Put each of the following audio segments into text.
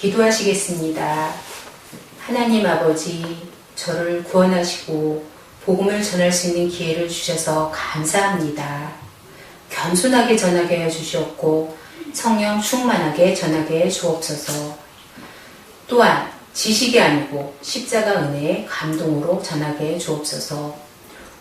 기도하시겠습니다. 하나님 아버지, 저를 구원하시고 복음을 전할 수 있는 기회를 주셔서 감사합니다. 겸손하게 전하게 해주셨고 성령 충만하게 전하게 해 주옵소서. 또한 지식이 아니고 십자가 은혜의 감동으로 전하게 해 주옵소서.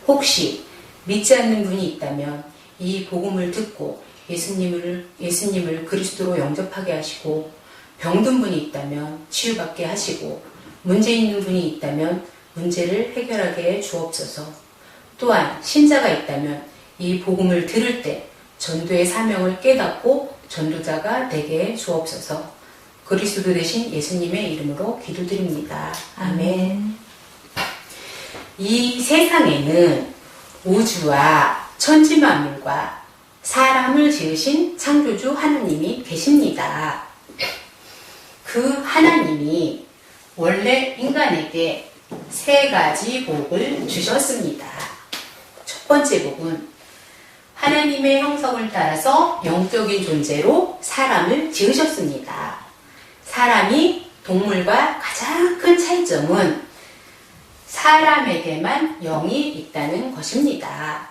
혹시 믿지 않는 분이 있다면 이 복음을 듣고 예수님을 그리스도로 영접하게 하시고, 병든 분이 있다면 치유받게 하시고, 문제 있는 분이 있다면 문제를 해결하게 해 주옵소서. 또한 신자가 있다면 이 복음을 들을 때 전도의 사명을 깨닫고 전도자가 되게 해 주옵소서. 그리스도 되신 예수님의 이름으로 기도드립니다. 아멘. 이 세상에는 우주와 천지만물과 사람을 지으신 창조주 하나님이 계십니다. 그 하나님이 원래 인간에게 세 가지 복을 주셨습니다. 첫 번째 복은 하나님의 형성을 따라서 영적인 존재로 사람을 지으셨습니다. 사람이 동물과 가장 큰 차이점은 사람에게만 영이 있다는 것입니다.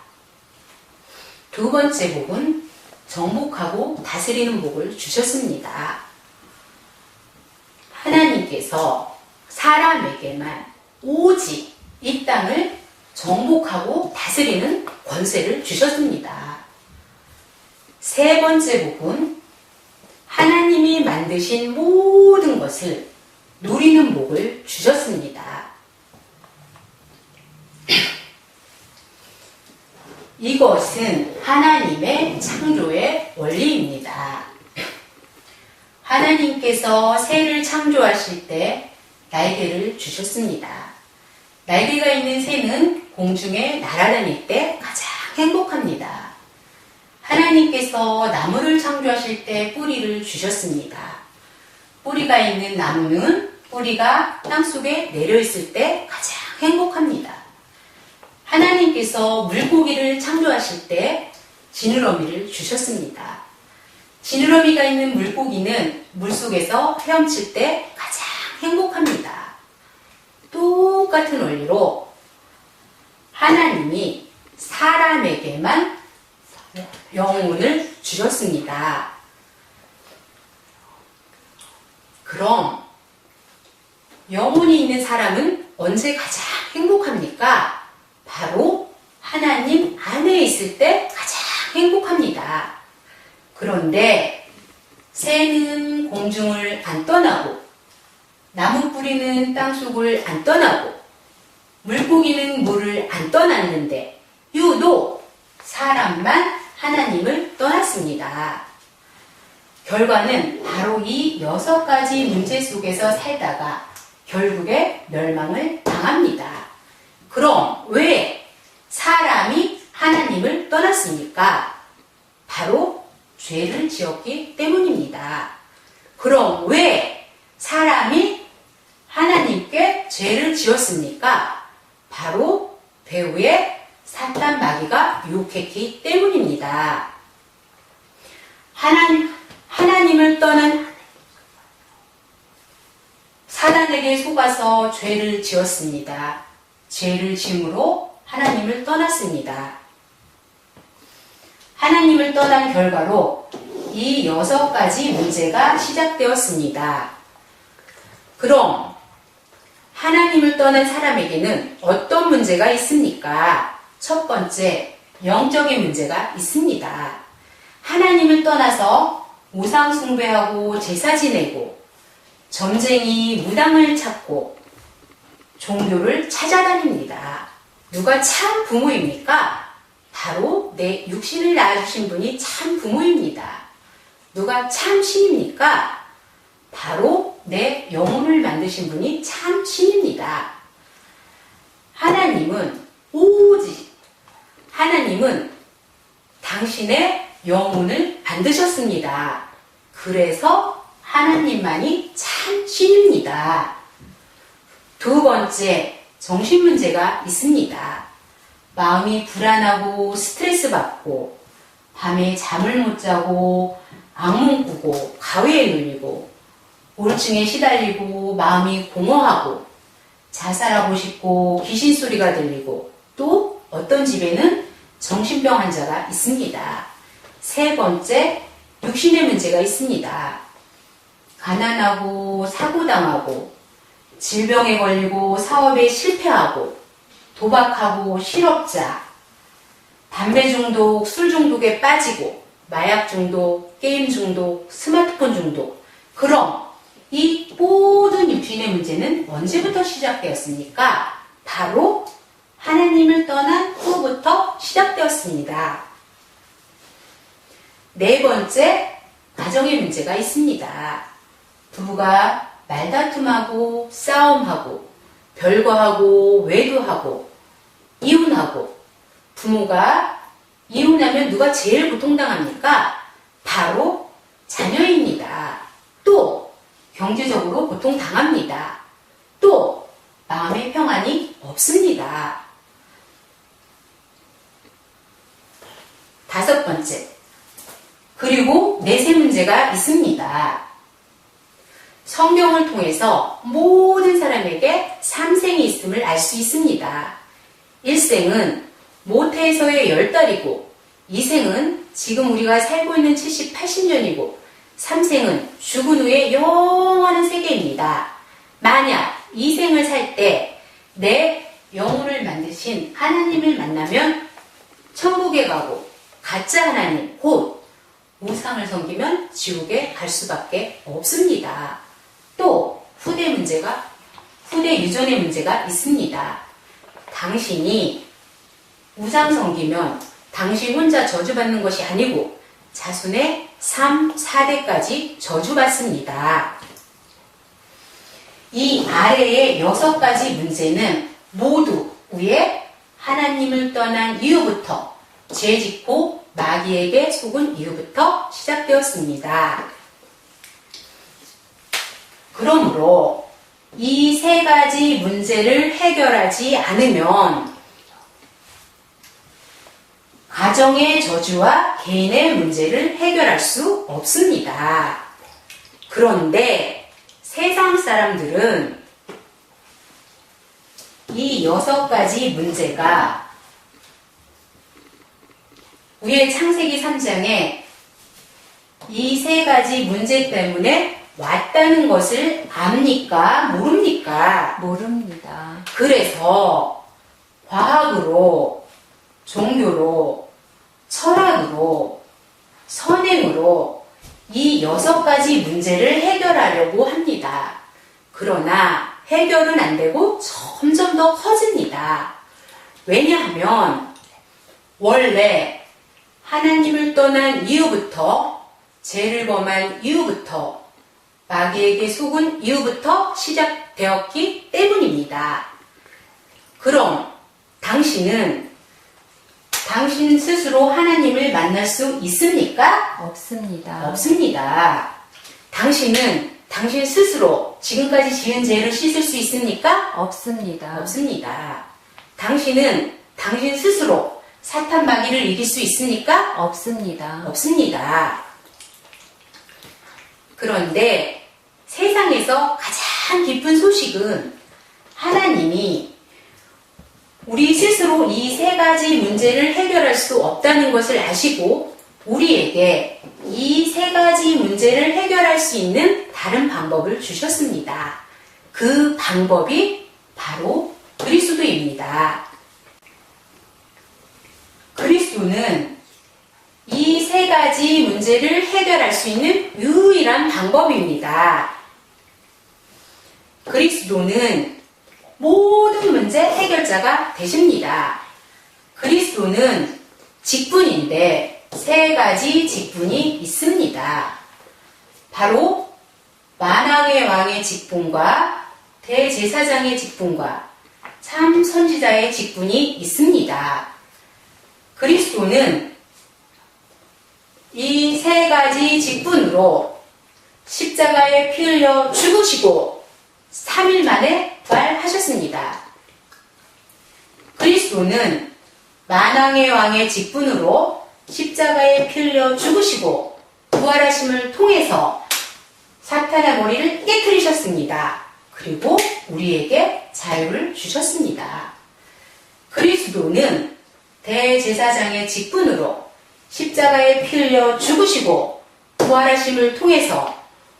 두 번째 복은 정복하고 다스리는 복을 주셨습니다. 하나님께서 사람에게만 오직 이 땅을 정복하고 다스리는 권세를 주셨습니다. 세 번째 복은 하나님이 만드신 모든 것을 누리는 복을 주셨습니다. 이것은 하나님의 창조의 원리입니다. 하나님께서 새를 창조하실 때 날개를 주셨습니다. 날개가 있는 새는 공중에 날아다닐 때 가장 행복합니다. 하나님께서 나무를 창조하실 때 뿌리를 주셨습니다. 뿌리가 있는 나무는 뿌리가 땅속에 내려있을 때 가장 행복합니다. 하나님께서 물고기를 창조하실 때 지느러미를 주셨습니다. 지느러미가 있는 물고기는 물속에서 헤엄칠 때 가장 행복합니다. 똑같은 원리로 하나님이 사람에게만 영혼을 주셨습니다. 그럼 영혼이 있는 사람은 언제 가장 행복합니까? 바로 하나님 안에 있을 때 가장 행복합니다. 그런데 새는 공중을 안 떠나고, 나무 뿌리는 땅속을 안 떠나고, 물고기는 물을 안 떠났는데 유독 사람만 하나님을 떠났습니다. 결과는 바로 이 6가지 문제 속에서 살다가 결국에 멸망을 당합니다. 그럼 왜 사람이 하나님을 떠났습니까? 바로 죄를 지었기 때문입니다. 그럼 왜 사람이 하나님께 죄를 지었습니까? 바로 배후에 사탄 마귀가 유혹했기 때문입니다. 하나님을 떠난 사단에게 속아서 죄를 지었습니다. 죄를 지음으로 하나님을 떠났습니다. 하나님을 떠난 결과로 이 6가지 문제가 시작되었습니다. 그럼 하나님을 떠난 사람에게는 어떤 문제가 있습니까? 첫 번째, 영적인 문제가 있습니다. 하나님을 떠나서 우상 숭배하고 제사 지내고 점쟁이 무당을 찾고 종교를 찾아다닙니다. 누가 참 부모입니까? 바로 내 육신을 낳아주신 분이 참 부모입니다. 누가 참 신입니까? 바로 내 영혼을 만드신 분이 참 신입니다. 하나님은 당신의 영혼을 만드셨습니다. 그래서 하나님만이 참 신입니다. 두 번째, 정신 문제가 있습니다. 마음이 불안하고 스트레스 받고 밤에 잠을 못 자고 악몽 꾸고 가위에 눌리고 우울증에 시달리고 마음이 공허하고 자살하고 싶고 귀신 소리가 들리고 또 어떤 집에는 정신병 환자가 있습니다. 세 번째, 육신의 문제가 있습니다. 가난하고 사고당하고 질병에 걸리고 사업에 실패하고 도박하고 실업자, 담배 중독, 술 중독에 빠지고 마약 중독, 게임 중독, 스마트폰 중독. 그럼 이 모든 육신의 문제는 언제부터 시작되었습니까? 바로 하나님을 떠난 후부터 시작되었습니다. 네 번째, 가정의 문제가 있습니다. 부부가 말다툼하고 싸움하고 별거하고 외도하고 이혼하고 부모가 이혼하면 누가 제일 고통당합니까? 바로 자녀입니다. 또 경제적으로 고통당합니다. 또 마음의 평안이 없습니다. 다섯 번째, 그리고 내세 문제가 있습니다. 성경을 통해서 모든 사람에게 삼생이 있음을 알 수 있습니다. 일생은 모태에서의 10달이고 2생은 지금 우리가 살고 있는 70, 80년이고 3생은 죽은 후의 영원한 세계입니다. 만약 2생을 살 때 내 영혼을 만드신 하나님을 만나면 천국에 가고 가짜 하나님 곧 우상을 섬기면 지옥에 갈 수밖에 없습니다. 또 후대 유전의 문제가 있습니다. 당신이 우상 섬기면 당신 혼자 저주받는 것이 아니고 자손의 3, 4대까지 저주받습니다. 이 아래의 6가지 문제는 모두 위에 하나님을 떠난 이후부터 죄짓고 마귀에게 속은 이후부터 시작되었습니다. 그러므로 이 3가지 문제를 해결하지 않으면 가정의 저주와 개인의 문제를 해결할 수 없습니다. 그런데 세상 사람들은 이 6가지 문제가 위에 창세기 3장에 이 3가지 문제 때문에 왔다는 것을 압니까? 모릅니까? 모릅니다. 그래서 과학으로, 종교로, 철학으로, 선행으로 이 6가지 문제를 해결하려고 합니다. 그러나 해결은 안 되고 점점 더 커집니다. 왜냐하면 원래 하나님을 떠난 이후부터 죄를 범한 이후부터 마귀에게 속은 이후부터 시작되었기 때문입니다. 그럼 당신은 당신 스스로 하나님을 만날 수 있습니까? 없습니다. 없습니다. 당신은 당신 스스로 지금까지 지은 죄를 씻을 수 있습니까? 없습니다. 없습니다. 당신은 당신 스스로 사탄 마귀를 이길 수 있습니까? 없습니다. 없습니다. 그런데 세상에서 가장 기쁜 소식은 하나님이 우리 스스로 이 3가지 문제를 해결할 수 없다는 것을 아시고 우리에게 이 3가지 문제를 해결할 수 있는 다른 방법을 주셨습니다. 그 방법이 바로 그리스도입니다. 그리스도는 이 3가지 문제를 해결할 수 있는 유일한 방법입니다. 그리스도는 모든 문제 해결자가 되십니다. 그리스도는 직분인데 3가지 직분이 있습니다. 바로 만왕의 왕의 직분과 대제사장의 직분과 참 선지자의 직분이 있습니다. 그리스도는 이 3가지 직분으로 십자가에 피 흘려 죽으시고 3일 만에 부활하셨습니다. 그리스도는 만왕의 왕의 직분으로 십자가에 피 흘려 죽으시고 부활하심을 통해서 사탄의 머리를 깨뜨리셨습니다. 그리고 우리에게 자유를 주셨습니다. 그리스도는 대제사장의 직분으로 십자가에 피 흘려 죽으시고 부활하심을 통해서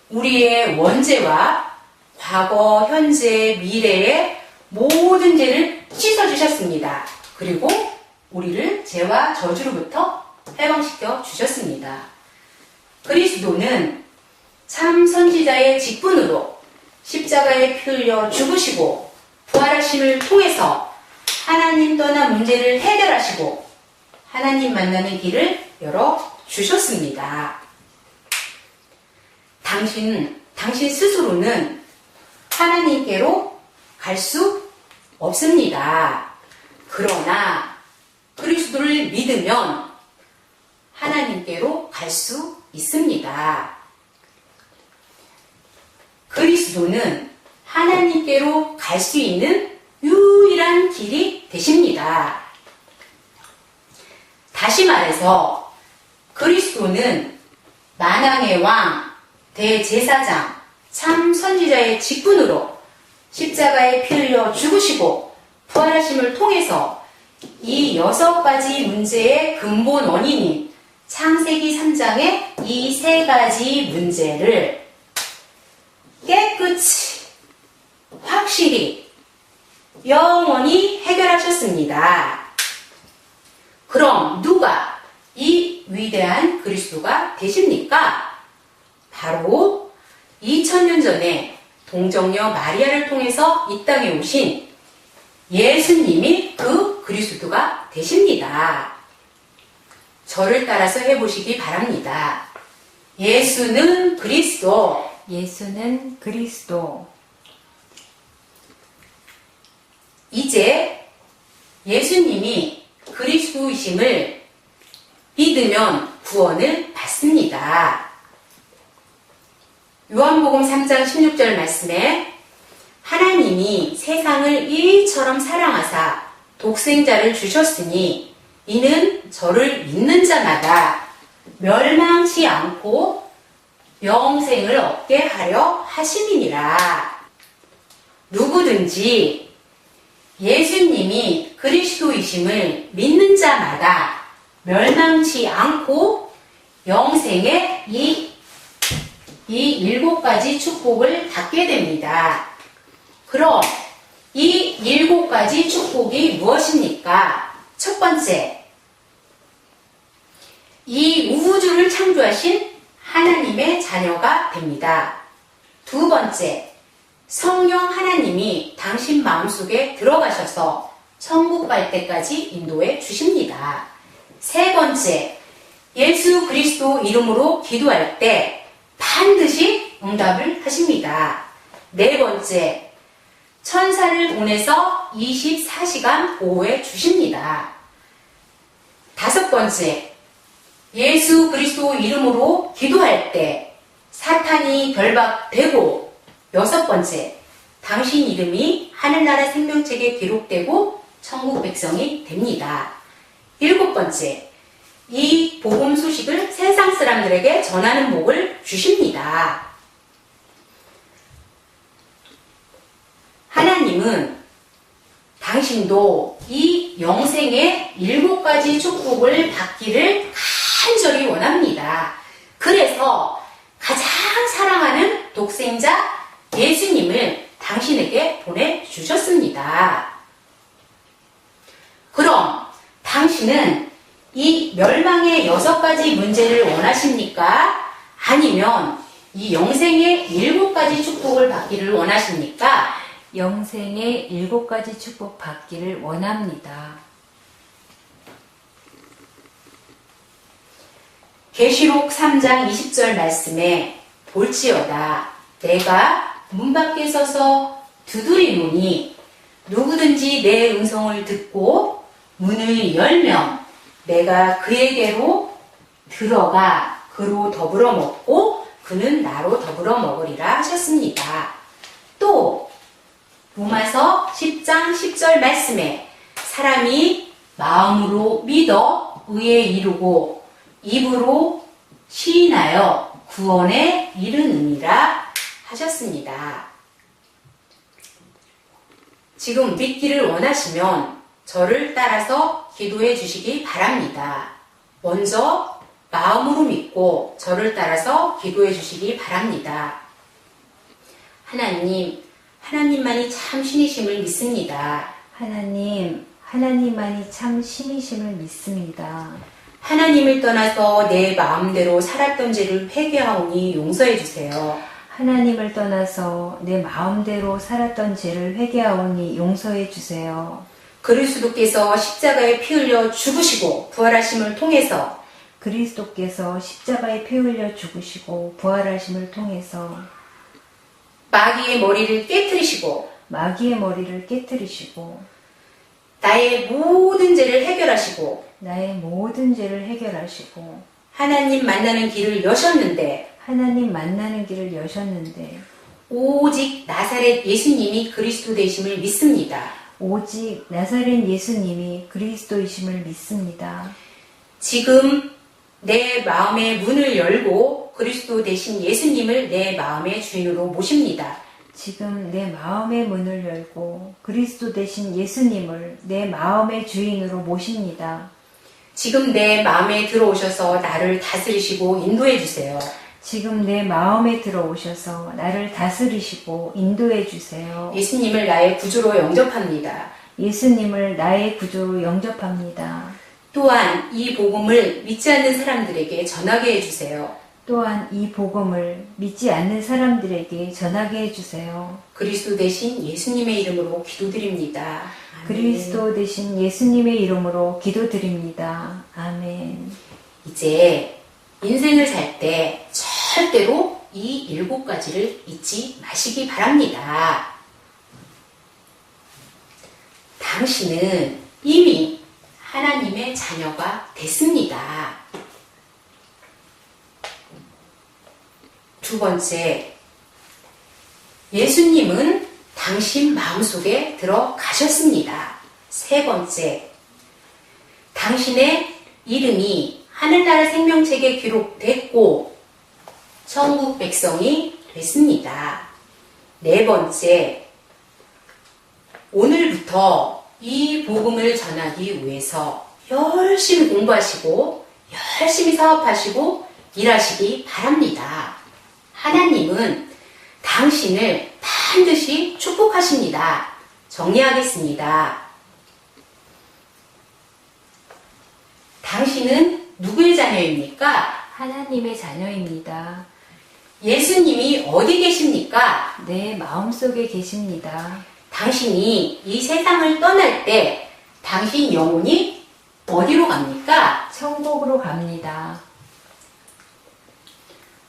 우리의 원죄와 과거, 현재, 미래의 모든 죄를 씻어주셨습니다. 그리고 우리를 죄와 저주로부터 해방시켜 주셨습니다. 그리스도는 참 선지자의 직분으로 십자가에 피 흘려 죽으시고 부활하심을 통해서 하나님 떠난 문제를 해결하시고 하나님 만나는 길을 열어 주셨습니다. 당신 스스로는 하나님께로 갈 수 없습니다. 그러나 그리스도를 믿으면 하나님께로 갈 수 있습니다. 그리스도는 하나님께로 갈 수 있는 유일한 길이 되십니다. 다시 말해서 그리스도는 만왕의 왕, 대제사장, 참 선지자의 직분으로 십자가에 피 흘려 죽으시고 부활하심을 통해서 이 6가지 문제의 근본 원인인 창세기 3장의 이 3가지 문제를 깨끗이, 확실히, 영원히 해결하셨습니다. 그럼 누가 이 위대한 그리스도가 되십니까? 바로 2000년 전에 동정녀 마리아를 통해서 이 땅에 오신 예수님이 그 그리스도가 되십니다. 저를 따라서 해보시기 바랍니다. 예수는 그리스도. 예수는 그리스도. 이제 예수님이 그리스도이심을 믿으면 구원을 받습니다. 요한복음 3장 16절 말씀에 하나님이 세상을 이처럼 사랑하사 독생자를 주셨으니 이는 저를 믿는 자마다 멸망치 않고 영생을 얻게 하려 하심이니라. 누구든지 예수님이 그리스도이심을 믿는 자마다 멸망치 않고 영생의 이 7가지 축복을 받게 됩니다. 그럼 이 7가지 축복이 무엇입니까? 첫 번째, 이 우주를 창조하신 하나님의 자녀가 됩니다. 두 번째, 성령 하나님이 당신 마음속에 들어가셔서 천국 갈 때까지 인도해 주십니다. 세 번째, 예수 그리스도 이름으로 기도할 때 반드시 응답을 하십니다. 네 번째, 천사를 보내서 24시간 보호해 주십니다. 다섯 번째, 예수 그리스도 이름으로 기도할 때 사탄이 결박되고, 여섯 번째, 당신 이름이 하늘나라 생명책에 기록되고 천국 백성이 됩니다. 일곱 번째, 이 복음 소식을 세상 사람들에게 전하는 복을 주십니다. 하나님은 당신도 이 영생의 7가지 축복을 받기를 간절히 원합니다. 그래서 가장 사랑하는 독생자 예수님을 당신에게 보내주셨습니다. 그럼 당신은 이 멸망의 6가지 문제를 원하십니까? 아니면 이 영생의 7가지 축복을 받기를 원하십니까? 영생의 7가지 축복 받기를 원합니다. 계시록 3장 20절 말씀에 볼지어다 내가 문 밖에 서서 두드리노니 누구든지 내 음성을 듣고 문을 열면 내가 그에게로 들어가 그로 더불어 먹고 그는 나로 더불어 먹으리라 하셨습니다. 또 로마서 10장 10절 말씀에 사람이 마음으로 믿어 의에 이르고 입으로 시인하여 구원에 이르느니라 하셨습니다. 지금 믿기를 원하시면 저를 따라서 기도해 주시기 바랍니다. 먼저 마음으로 믿고 저를 따라서 기도해 주시기 바랍니다. 하나님, 하나님만이 참 신이심을 믿습니다. 하나님, 하나님만이 참 신이심을 믿습니다. 하나님을 떠나서 내 마음대로 살았던 죄를 회개하오니 용서해 주세요. 하나님을 떠나서 내 마음대로 살았던 죄를 회개하오니 용서해 주세요. 그리스도께서 십자가에 피 흘려 죽으시고 부활하심을 통해서 그리스도께서 십자가에 피 흘려 죽으시고 부활하심을 통해서 마귀의 머리를 깨뜨리시고 마귀의 머리를 깨뜨리시고 나의 모든 죄를 해결하시고 나의 모든 죄를 해결하시고 하나님 만나는 길을 여셨는데 하나님 만나는 길을 여셨는데 오직 나사렛 예수님이 그리스도 되심을 믿습니다. 오직 나사렛 예수님이 그리스도이심을 믿습니다. 지금 내 마음의 문을 열고 그리스도 되신 예수님을 내 마음의 주인으로 모십니다. 지금 내 마음의 문을 열고 그리스도 되신 예수님을 내 마음의 주인으로 모십니다. 지금 내 마음에 들어오셔서 나를 다스리시고 인도해 주세요. 지금 내 마음에 들어오셔서 나를 다스리시고 인도해 주세요. 예수님을 나의 구주로 영접합니다. 예수님을 나의 구주로 영접합니다. 또한 이 복음을 믿지 않는 사람들에게 전하게 해주세요. 또한 이 복음을 믿지 않는 사람들에게 전하게 해주세요. 그리스도 대신 예수님의 이름으로 기도드립니다. 아멘. 그리스도 대신 예수님의 이름으로 기도드립니다. 아멘. 이제 인생을 살 때 절대로 이 7가지를 잊지 마시기 바랍니다. 당신은 이미 하나님의 자녀가 됐습니다. 두 번째, 예수님은 당신 마음속에 들어가셨습니다. 세 번째, 당신의 이름이 하늘나라 생명책에 기록됐고 천국 백성이 됐습니다. 네 번째, 오늘부터 이 복음을 전하기 위해서 열심히 공부하시고 열심히 사업하시고 일하시기 바랍니다. 하나님은 당신을 반드시 축복하십니다. 정리하겠습니다. 당신은 누구의 자녀입니까? 하나님의 자녀입니다. 예수님이 어디 계십니까? 내 마음속에 계십니다. 당신이 이 세상을 떠날 때 당신 영혼이 어디로 갑니까? 천국으로 갑니다.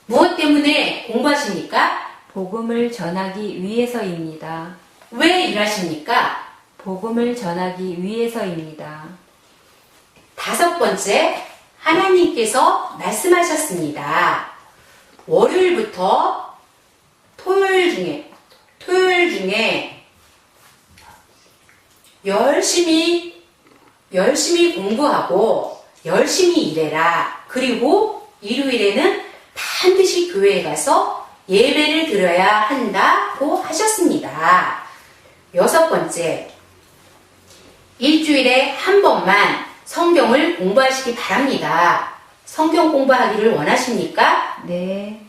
무엇 때문에 공부하십니까? 복음을 전하기 위해서입니다. 왜 일하십니까? 복음을 전하기 위해서입니다. 다섯 번째, 하나님께서 말씀하셨습니다. 월요일부터 토요일 중에 열심히 공부하고 열심히 일해라. 그리고 일요일에는 반드시 교회에 가서 예배를 드려야 한다고 하셨습니다. 여섯 번째, 일주일에 한 번만 성경을 공부하시기 바랍니다. 성경 공부하기를 원하십니까? 네,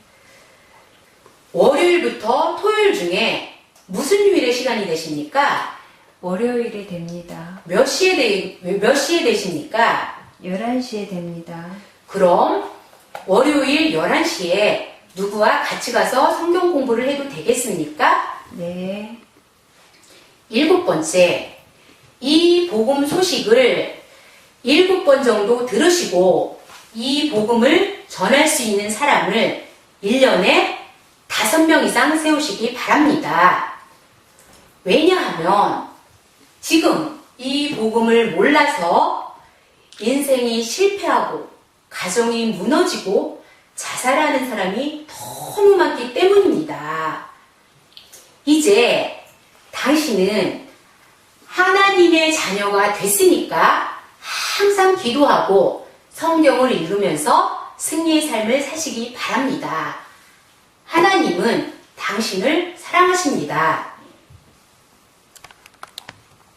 월요일부터 토요일 중에 무슨 요일의 시간이 되십니까? 월요일에 됩니다. 몇 시에 되십니까? 11시에 됩니다. 그럼 월요일 11시에 누구와 같이 가서 성경 공부를 해도 되겠습니까? 네, 일곱 번째, 이 복음 소식을 7번 정도 들으시고 이 복음을 전할 수 있는 사람을 1년에 5명 이상 세우시기 바랍니다. 왜냐하면 지금 이 복음을 몰라서 인생이 실패하고 가정이 무너지고 자살하는 사람이 너무 많기 때문입니다. 이제 당신은 하나님의 자녀가 됐으니까 항상 기도하고 성경을 읽으면서 승리의 삶을 사시기 바랍니다. 하나님은 당신을 사랑하십니다.